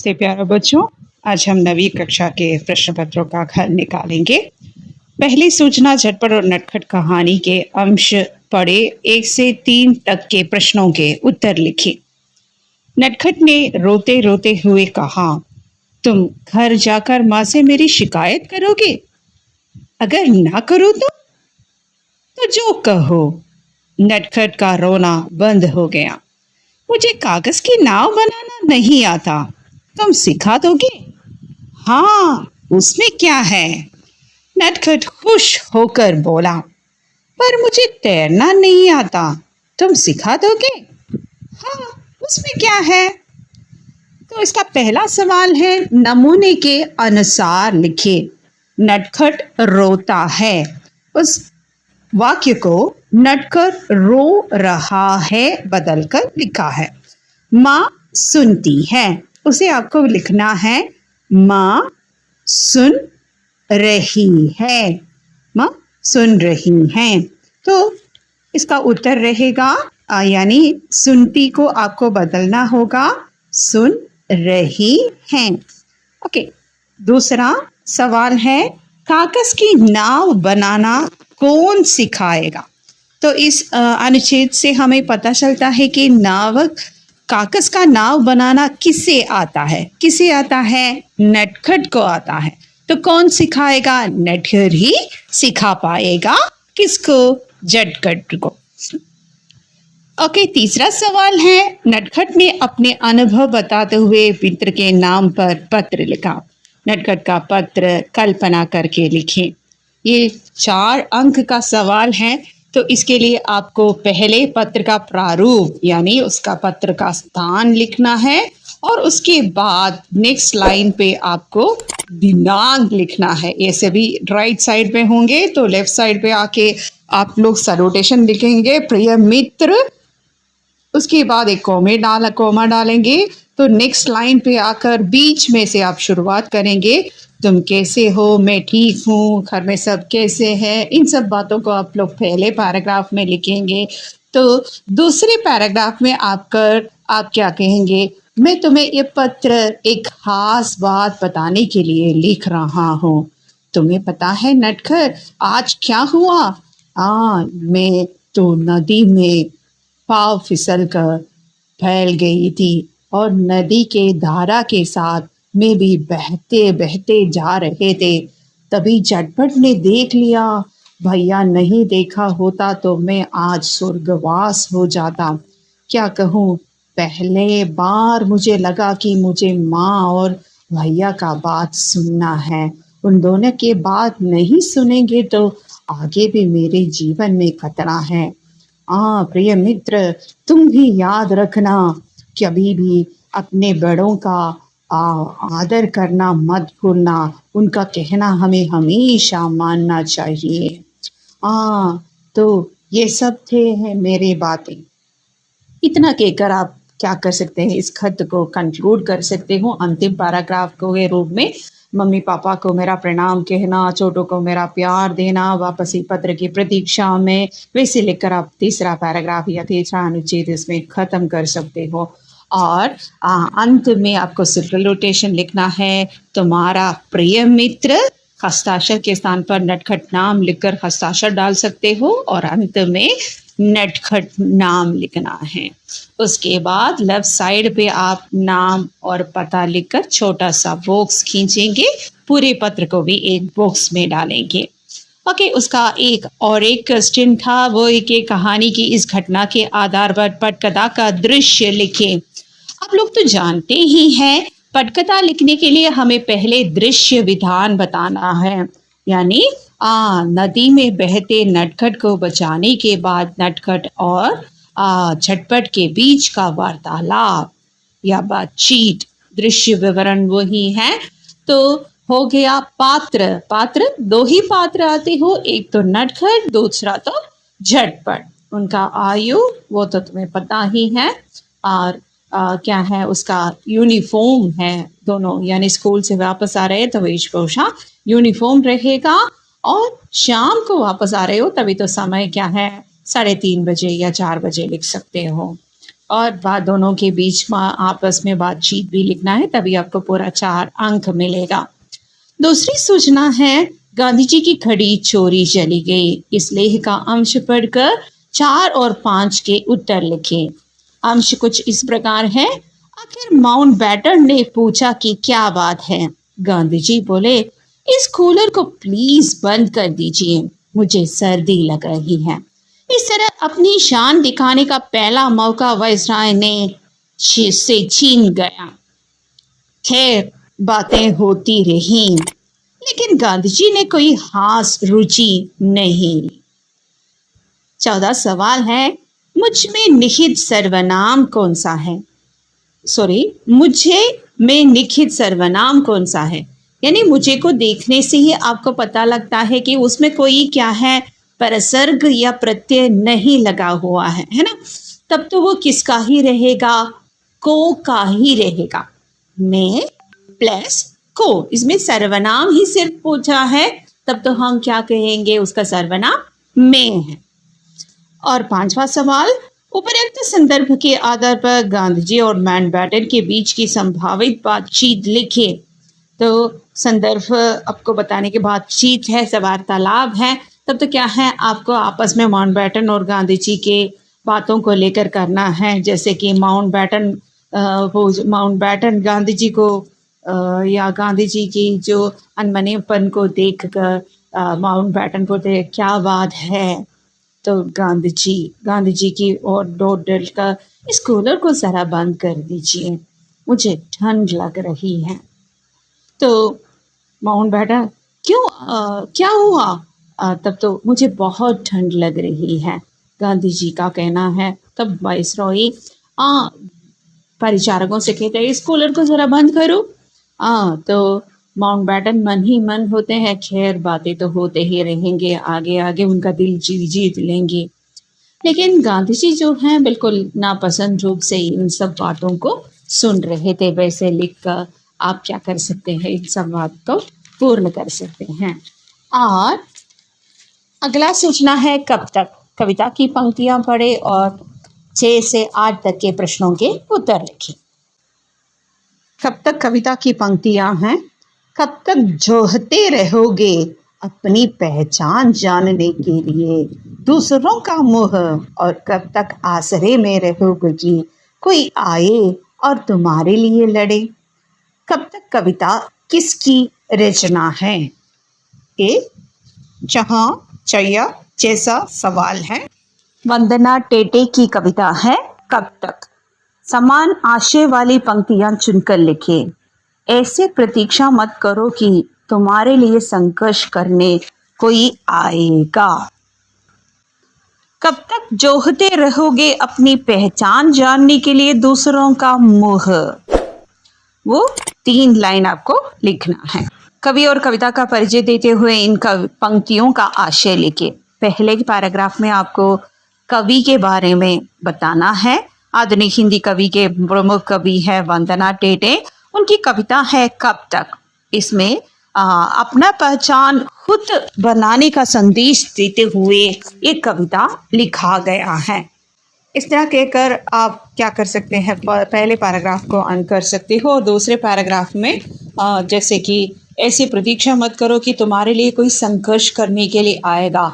नमस्ते प्यारे बच्चों। आज हम नवीं कक्षा के प्रश्न पत्रों का हल निकालेंगे। पहली सूचना झटपट और नटखट कहानी के अंश पढ़े 1 से 3 तक के प्रश्नों के उत्तर लिखें। नटखट ने रोते रोते हुए कहा, तुम घर जाकर माँ से मेरी शिकायत करोगे? अगर ना करो तो जो कहो। नटखट का रोना बंद हो गया। मुझे कागज की नाव बनाना नहीं आता, तुम सिखा दोगे? हाँ, उसमें क्या है? नटखट खुश होकर बोला, पर मुझे तैरना नहीं आता, तुम सिखा दोगे? हाँ, उसमें क्या है? तो इसका पहला सवाल है, नमूने के अनुसार लिखे। नटखट रोता है। उस वाक्य को नटखट रो रहा है बदलकर लिखा है। माँ सुनती है, उसे आपको लिखना है माँ सुन रही है। माँ सुन रही है। तो इसका उत्तर रहेगा यानी सुनती को आपको बदलना होगा सुन रही हैं। ओके, दूसरा सवाल है, कागज की नाव बनाना कौन सिखाएगा? तो इस अनुच्छेद से हमें पता चलता है कि कागज का नाव बनाना किसे आता है? किसे आता है? नटखट को आता है। तो कौन सिखाएगा? नटखट ही सिखा पाएगा। किसको? झटखट को। ओके, तीसरा सवाल है, नटखट ने अपने अनुभव बताते हुए मित्र के नाम पर पत्र लिखा। नटखट का पत्र कल्पना करके लिखें। ये 4 अंक का सवाल है, तो इसके लिए आपको पहले पत्र का प्रारूप यानी उसका पत्र का स्थान लिखना है और उसके बाद नेक्स्ट लाइन पे आपको दिनांक लिखना है। ये सभी राइट साइड पे होंगे, तो लेफ्ट साइड पे आके आप लोग सैल्यूटेशन लिखेंगे, प्रिय मित्र। उसके बाद एक कोमा डालेंगे, तो नेक्स्ट लाइन पे आकर बीच में से आप शुरुआत करेंगे, तुम कैसे हो? मैं ठीक हूँ। घर में सब कैसे हैं? इन सब बातों को आप लोग पहले पैराग्राफ में लिखेंगे। तो दूसरे पैराग्राफ में आप क्या कहेंगे? मैं तुम्हें ये पत्र एक खास बात बताने के लिए लिख रहा हूँ। तुम्हें पता है नटखट आज क्या हुआ? मैं तो नदी में पाँव फिसल कर फैल गई थी और नदी के धारा के साथ में भी बहते बहते जा रहे थे। तभी झटपट ने देख लिया। भैया नहीं देखा होता तो मैं आज स्वर्गवास हो जाता। क्या कहूँ, पहले बार मुझे लगा कि मुझे माँ और भैया का बात सुनना है। उन दोनों के बात नहीं सुनेंगे तो आगे भी मेरे जीवन में खतरा है। प्रिय मित्र, तुम भी याद रखना, कभी भी अपने बड़ों का आदर करना मत भूलना। उनका कहना हमें हमेशा मानना चाहिए। तो ये सब थे मेरी बातें। इतना कहकर आप क्या कर सकते हैं? इस खत को कंक्लूड कर सकते हो अंतिम पैराग्राफ के रूप में। मम्मी पापा को मेरा प्रणाम कहना, छोटों को मेरा प्यार देना, वापसी पत्र की प्रतीक्षा में, वैसे लिखकर आप तीसरा पैराग्राफ या तीसरा अनुच्छेद इसमें खत्म कर सकते हो। और अंत में आपको सैल्यूटेशन लिखना है, तुम्हारा प्रिय मित्र। हस्ताक्षर के स्थान पर नटखट नाम लिखकर हस्ताक्षर डाल सकते हो और अंत में नटखट नाम लिखना है। उसके बाद लेफ्ट साइड पे आप नाम और पता लिखकर छोटा सा बॉक्स खींचेंगे। पूरे पत्र को भी एक बॉक्स में डालेंगे। ओके, उसका एक क्वेश्चन था, वो एक कहानी की इस घटना के आधार पर पटकथा का दृश्य लिखें। आप लोग तो जानते ही हैं, पटकथा लिखने के लिए हमें पहले दृश्य विधान बताना है। यानी नदी में बहते नटखट को बचाने के बाद नटखट और झटपट के बीच का वार्तालाप या बातचीत, दृश्य विवरण वही है। तो हो गया पात्र 2 ही पात्र आते हो, एक तो नटखट, दूसरा तो झटपट। उनका आयु वो तो तुम्हें पता ही है। और क्या है, उसका यूनिफॉर्म है दोनों, यानी स्कूल से वापस आ रहे हैं तो वेशभूषा यूनिफॉर्म रहेगा। और शाम को वापस आ रहे हो तभी तो समय क्या है, 3:30 बजे या 4 बजे लिख सकते हो। और बात दोनों के बीच में आपस में बातचीत भी लिखना है, तभी आपको पूरा 4 अंक मिलेगा। दूसरी सूचना है गांधी जी की घड़ी चोरी चली गई। इस लेख का अंश पढ़कर 4 और 5 के उत्तर लिखें। अंश कुछ इस प्रकार है। आखिर माउंटबेटन ने पूछा कि क्या बात है। गांधी जी बोले, इस कूलर को प्लीज बंद कर दीजिए, मुझे सर्दी लग रही है। इस तरह अपनी शान दिखाने का पहला मौका वायसराय ने से छीन गया। खैर, बातें होती रही, लेकिन गांधी जी ने कोई खास रुचि नहीं ली। 14 सवाल है, मुझ में निहित सर्वनाम कौन सा है? मुझे में निहित सर्वनाम कौन सा है? यानी मुझे को देखने से ही आपको पता लगता है कि उसमें कोई क्या है, परसर्ग या प्रत्यय नहीं लगा हुआ है ना? तब तो वो किसका ही रहेगा? को का ही रहेगा। मैं प्लस को, इसमें सर्वनाम ही सिर्फ पूछा है, तब तो हम क्या कहेंगे? उसका सर्वनाम में है। और 5वां सवाल, उपर्युक्त संदर्भ के आधार पर गांधी जी और माउंटबेटन के बीच की संभावित बातचीत लिखे। तो संदर्भ आपको बताने की बातचीत है, वार्तालाप है, तब तो क्या है, आपको आपस में माउंटबेटन और गांधी जी के बातों को लेकर करना है। जैसे कि माउंटबेटन गांधी जी को या गांधी जी की जो अनमनेपन को देखकर माउंटबेटन को देख क्या बात है, तो गांधी जी की और डोर का, इस कूलर को जरा बंद कर दीजिए, मुझे ठंड लग रही है। तो माउंटबेटन, क्या हुआ? तब तो मुझे बहुत ठंड लग रही है, गांधी जी का कहना है। तब वाइसरॉय परिचारकों से कहते हैं, इस कूलर को जरा बंद करो। तो माउंटबेटन मन ही मन होते हैं, खैर बातें तो होते ही रहेंगे, आगे आगे उनका दिल जीत लेंगे। लेकिन गांधी जी जो हैं बिल्कुल नापसंद रूप से इन सब बातों को सुन रहे थे। वैसे लिख कर आप क्या कर सकते हैं, इन सब बात को पूर्ण कर सकते हैं। और अगला सूचना है कब तक। कविता की पंक्तियां पढ़े और 6 से 8 तक के प्रश्नों के उत्तर लिखें। कब तक कविता की पंक्तियां हैं। कब तक जोहते रहोगे अपनी पहचान जानने के लिए दूसरों का मुँह, और कब तक आसरे में रहोगे कि कोई आए और तुम्हारे लिए लड़े। कब तक कविता किसकी रचना है? ए जहां चैया जैसा सवाल है। वंदना टेटे की कविता है कब तक। समान आशय वाली पंक्तियां चुनकर लिखे। ऐसे प्रतीक्षा मत करो कि तुम्हारे लिए संघर्ष करने कोई आएगा। कब तक जोहते रहोगे अपनी पहचान जानने के लिए दूसरों का मुँह। वो 3 लाइन आपको लिखना है। कवि और कविता का परिचय देते हुए इन पंक्तियों का आशय लिखे। पहले के पैराग्राफ में आपको कवि के बारे में बताना है। आधुनिक हिंदी कवि के प्रमुख कवि है वंदना टेटे। उनकी कविता है कब तक। इसमें अपना पहचान खुद बनाने का संदेश देते हुए एक कविता लिखा गया है। इस तरह कहकर आप क्या कर सकते हैं, पहले पैराग्राफ को अंत कर सकते हो और दूसरे पैराग्राफ में जैसे कि ऐसी प्रतीक्षा मत करो कि तुम्हारे लिए कोई संघर्ष करने के लिए आएगा।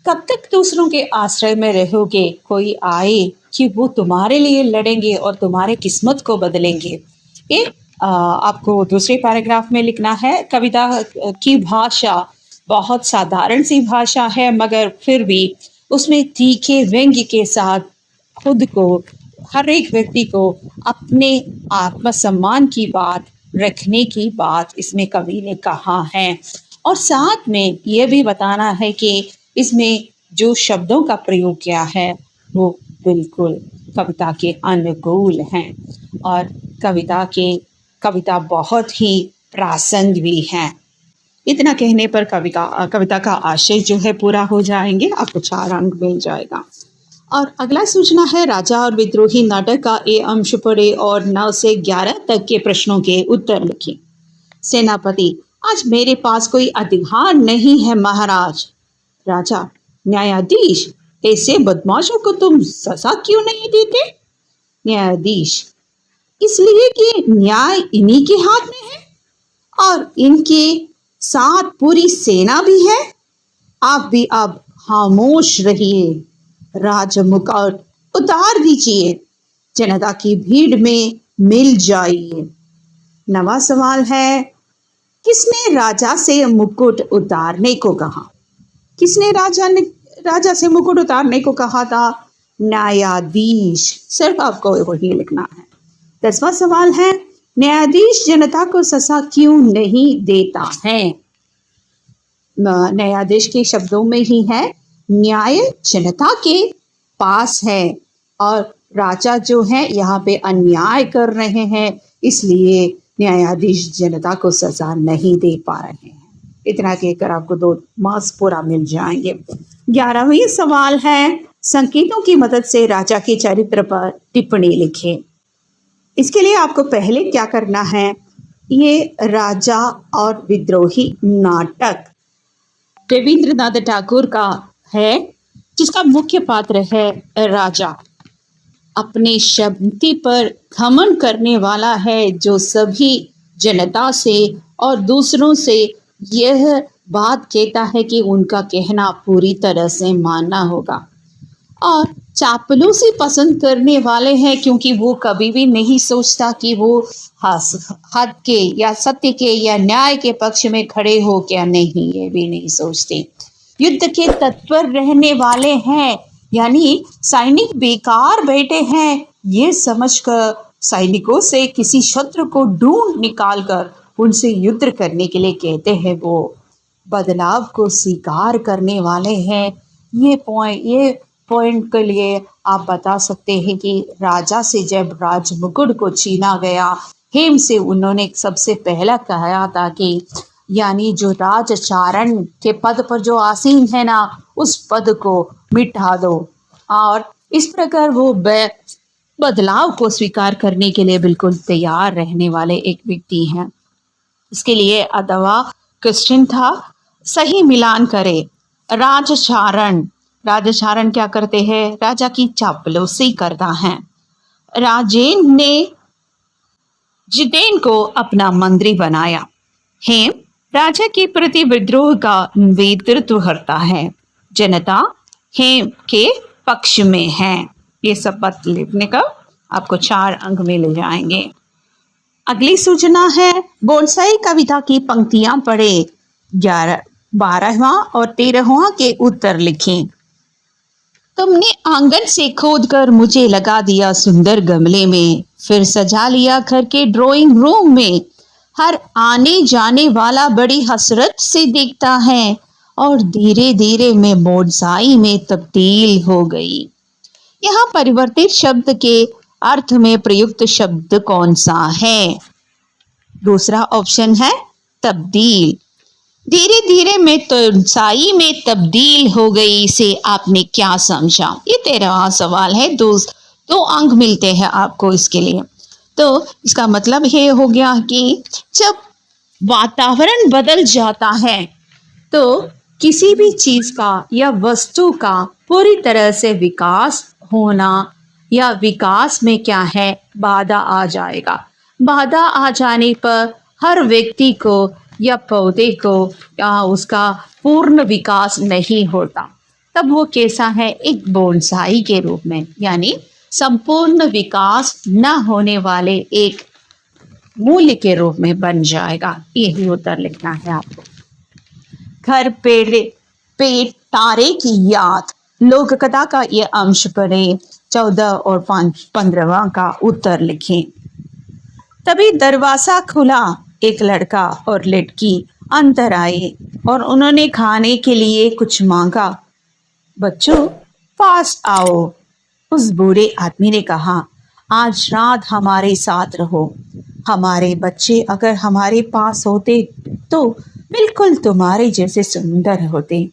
कब तक दूसरों के आश्रय में रहोगे, कोई आए कि वो तुम्हारे लिए लड़ेंगे और तुम्हारे किस्मत को बदलेंगे। ये आपको दूसरे पैराग्राफ में लिखना है। कविता की भाषा बहुत साधारण सी भाषा है, मगर फिर भी उसमें तीखे व्यंग्य के साथ खुद को, हर एक व्यक्ति को अपने आत्मसम्मान की बात रखने की बात इसमें कवि ने कहा है। और साथ में यह भी बताना है कि इसमें जो शब्दों का प्रयोग किया है वो बिल्कुल कविता के अनुकूल हैं और कविता बहुत ही प्रासंगिक भी है। इतना कहने पर कविता का आशय जो है पूरा हो जाएंगे, आपको 4 अंक मिल जाएगा। और अगला सूचना है राजा और विद्रोही नाटक का ए अंश पढ़े और 9 से 11 तक के प्रश्नों के उत्तर लिखें। सेनापति, आज मेरे पास कोई अधिकार नहीं है महाराज। राजा, न्यायाधीश, ऐसे बदमाशों को तुम सजा क्यों नहीं देते? न्यायाधीश, इसलिए कि न्याय इन्हीं के हाथ में है और इनके साथ पूरी सेना भी है। आप भी अब खामोश रहिए, राजमुकुट उतार दीजिए, जनता की भीड़ में मिल जाइए। नवा सवाल है, किसने राजा से मुकुट उतारने को कहा? किसने राजा से मुकुट उतारने को कहा था? न्यायाधीश। सिर्फ आपको वही लिखना है। 10वां सवाल है, न्यायाधीश जनता को सजा क्यों नहीं देता है? न्यायाधीश के शब्दों में ही है, न्याय जनता के पास है और राजा जो है यहाँ पे अन्याय कर रहे हैं, इसलिए न्यायाधीश जनता को सजा नहीं दे पा रहे हैं। इतना कहकर आपको 2 मार्क्स पूरा मिल जाएंगे। 11वां सवाल है, संकेतों की मदद से राजा के चरित्र पर टिप्पणी लिखें। इसके लिए आपको पहले क्या करना है, ये राजा और विद्रोही नाटक रविंद्रनाथ टैगोर का है, जिसका मुख्य पात्र है राजा। अपने शक्ति पर घमंड करने वाला है, जो सभी जनता से और दूसरों से यह बात कहता है कि उनका कहना पूरी तरह से मानना होगा। और चापलूसी पसंद करने वाले हैं, क्योंकि वो कभी भी नहीं सोचता कि वो हक के या सत्य के या न्याय के पक्ष में खड़े हो क्या नहीं, ये भी नहीं सोचते। युद्ध के तत्पर रहने वाले हैं, यानी सैनिक बेकार बैठे हैं, ये समझकर सैनिकों से किसी शत्रु को ढूंढ निकाल कर उनसे युद्ध करने के लिए कहते हैं। वो बदलाव को स्वीकार करने वाले हैं। ये पॉइंट के लिए आप बता सकते हैं कि राजा से जब राजमुकुट को छीना गया, हेम से उन्होंने सबसे पहला कहा था कि यानी जो राजचारण के पद पर जो आसीन है ना, उस पद को मिटा दो। और इस प्रकार वो बदलाव को स्वीकार करने के लिए बिल्कुल तैयार रहने वाले एक व्यक्ति हैं। इसके लिए अथवा क्वेश्चन था, सही मिलान करे। राजचारण क्या करते हैं? राजा की चापलूसी करता है। राजेन ने जितेन को अपना मंत्री बनाया। हेम राजा के प्रति विद्रोह का नेतृत्व करता है। जनता हेम के पक्ष में है। ये सब बात लिखने का आपको 4 अंक मिल जाएंगे। अगली सूचना है, बोनसाई कविता की पंक्तियां पढ़े। 12वां और 13वां के उत्तर लिखें। तुमने आंगन से खोदकर मुझे लगा दिया सुंदर गमले में, फिर सजा लिया घर के ड्राइंग रूम में। हर आने जाने वाला बड़ी हसरत से देखता है और धीरे धीरे मैं बोनसाई में तब्दील हो गई। यहाँ परिवर्तित शब्द के अर्थ में प्रयुक्त शब्द कौन सा है? दूसरा ऑप्शन है तब्दील। धीरे धीरे मैं बोनसाई में तब्दील हो गई से आपने क्या समझा? ये 13वां सवाल है। 2 अंक मिलते हैं आपको इसके लिए। तो इसका मतलब ये हो गया कि जब वातावरण बदल जाता है तो किसी भी चीज का या वस्तु का पूरी तरह से विकास होना या विकास में क्या है, बाधा आ जाएगा। बाधा आ जाने पर हर व्यक्ति को या पौधे को या उसका पूर्ण विकास नहीं होता। तब वो कैसा है? एक बोनसाई के रूप में, यानी संपूर्ण विकास न होने वाले एक मूल्य के रूप में बन जाएगा। यही उत्तर लिखना है आपको। घर पेट तारे की याद, लोक कथा का ये अंश पढ़े। 14 और 15वां का उत्तर लिखें। तभी दरवाजा खुला, एक लड़का और लड़की अंदर आए और उन्होंने खाने के लिए कुछ मांगा। बच्चों पास आओ, उस बूढ़े आदमी ने कहा, आज रात हमारे साथ रहो। हमारे बच्चे अगर हमारे पास होते तो बिल्कुल तुम्हारे जैसे सुंदर होते।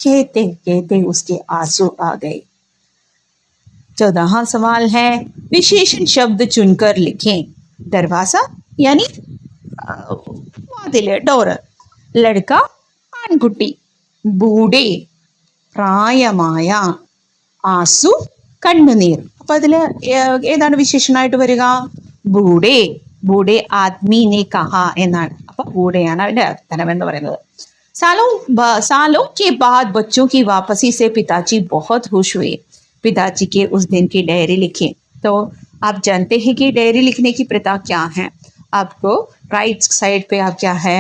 कहते कहते उसके आंसू आ गए। 14वां सवाल है, विशेषण शब्द चुनकर लिखें। दरवाजा यानी डोर, लड़का आनकुटी, बूढ़े प्रायमाया, आंसू कण्णनीर। അപ്പൊ അതില് ഏതാണ് വിശേഷണമായിട്ട് വരിക? ബൂഡേ, ബൂഡേ ആദ്മി ने कहा എന്നാണ്. അപ്പൊ ബൂഡയാണ് അതിന്റെ അർത്ഥം എന്ന് പറയുന്നത്. सालों के बाद बच्चों की वापसी से पिताजी बहुत खुश हुए. पिताजी के उस दिन की डायरी लिखी. तो आप जानते हैं कि डायरी लिखने की प्रथा क्या है. आपको राइट साइड पे आप क्या है,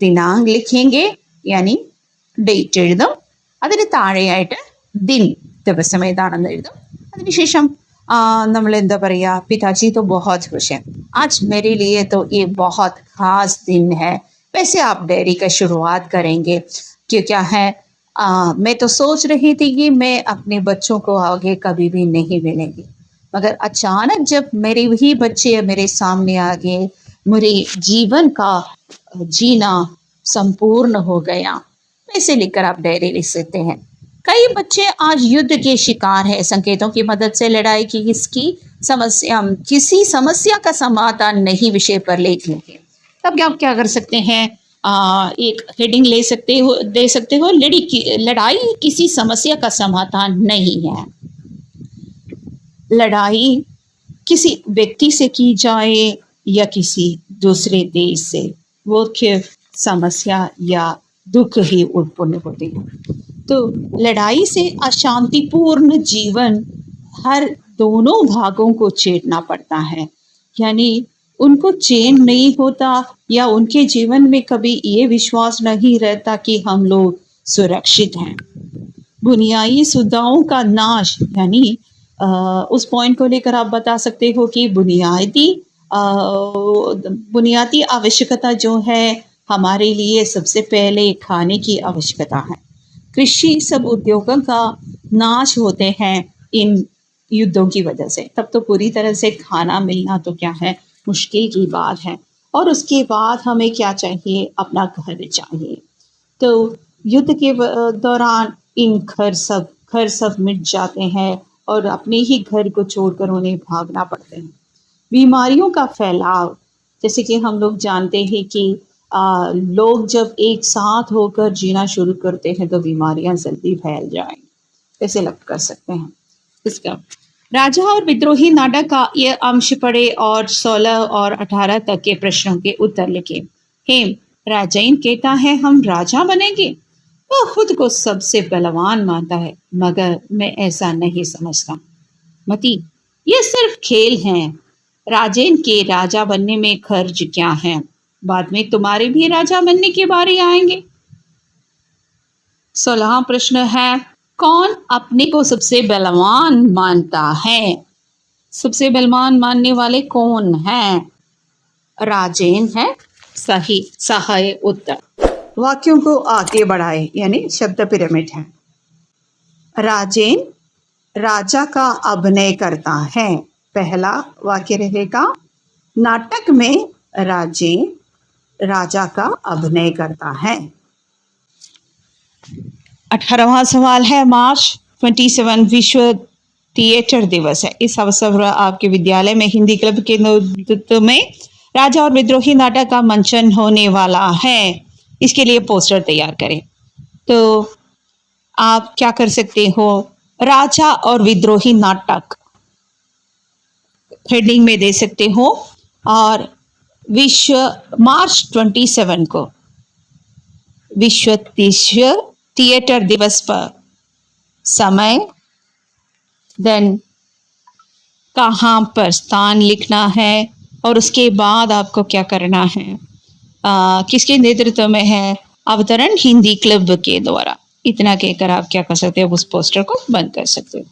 दिनांक लिखेंगे, यानी ഡേറ്റ് എഴുതും. അതിന് താഴെയായിട്ട് ദിൻ, ദിവസം ഏതാണെന്ന് എഴുതും. അതിനുശേഷം നമ്മൾ എന്താ പറയുക, पिताजी तो बहुत खुश हैं, आज मेरे लिए तो ये बहुत खास दिन है. वैसे आप डायरी का शुरुआत करेंगे कि क्या है, मैं तो सोच रही थी कि मैं अपने बच्चों को आगे कभी भी नहीं मिलेंगी, मगर अचानक जब मेरे ही बच्चे मेरे सामने आ गए, मेरे जीवन का जीना संपूर्ण हो गया. ऐसे लिखकर आप डायरी लिख सकते हैं. कई बच्चे आज युद्ध के शिकार हैं. संकेतों की मदद से लड़ाई की किसी समस्या का समाधान नहीं विषय पर लिख लेंगे. तब आप क्या कर सकते हैं, एक हेडिंग दे सकते हो, लड़ाई किसी समस्या का समाधान नहीं है. लड़ाई किसी व्यक्ति से की जाए या किसी दूसरे देश से, वो समस्या या दुख ही उत्पन्न होती है. तो लड़ाई से अशांतिपूर्ण जीवन हर दोनों भागों को चेतना पड़ता है. यानी उनको चैन नहीं होता या उनके जीवन में कभी ये विश्वास नहीं रहता कि हम लोग सुरक्षित हैं. बुनियादी सुविधाओं का नाश, यानी उस पॉइंट को लेकर आप बता सकते हो कि बुनियादी आवश्यकता जो है हमारे लिए सबसे पहले खाने की आवश्यकता है. कृषि सब उद्योगों का नाश होते हैं इन युद्धों की वजह से. तब तो पूरी तरह से खाना मिलना तो क्या है, मुश्किल की बात है. और उसके बाद हमें क्या चाहिए, अपना घर चाहिए. तो युद्ध के दौरान इन घर सब मिट जाते हैं और अपने ही घर को छोड़कर उन्हें भागना पड़ते हैं. बीमारियों का फैलाव, जैसे कि हम लोग जानते हैं कि लोग जब एक साथ होकर जीना शुरू करते हैं तो बीमारियां जल्दी फैल जाएंगी. ऐसे लग कर सकते हैं. इसका राजा और विद्रोही नाटक का ये अंश पढ़े और 16 और 18 तक के प्रश्नों के उत्तर लिखे. हेम, राजैन कहता है हम राजा बनेंगे. वो खुद को सबसे बलवान मानता है, मगर मैं ऐसा नहीं समझता. मती, ये सिर्फ खेल हैं. राजैन के राजा बनने में खर्च क्या है, बाद में तुम्हारे भी राजा बनने की बारी आएंगे. 16वां प्रश्न है, कौन अपने को सबसे बलवान मानता है? सबसे बलवान मानने वाले कौन हैं? राजेन है सही सहाय उत्तर. वाक्यों को आगे बढ़ाए, यानी शब्द पिरामिड है. राजेन राजा का अभिनय करता है. पहला वाक्य रहेगा, नाटक में राजेन राजा का अभिनय करता है. 18वां सवाल है, मार्च 27 विश्व थिएटर दिवस है. इस अवसर पर आपके विद्यालय में हिंदी क्लब के नेतृत्व में राजा और विद्रोही नाटक का मंचन होने वाला है. इसके लिए पोस्टर तैयार करें. तो आप क्या कर सकते हो, राजा और विद्रोही नाटक हेडिंग में दे सकते हो और विश्व मार्च 27 को विश्व थिएटर दिवस पर समय, देन कहाँ पर स्थान लिखना है और उसके बाद आपको क्या करना है, किसके नेतृत्व में है, अवतरण हिंदी क्लब के द्वारा. इतना कहकर आप क्या कर सकते हो, उस पोस्टर को बंद कर सकते हो.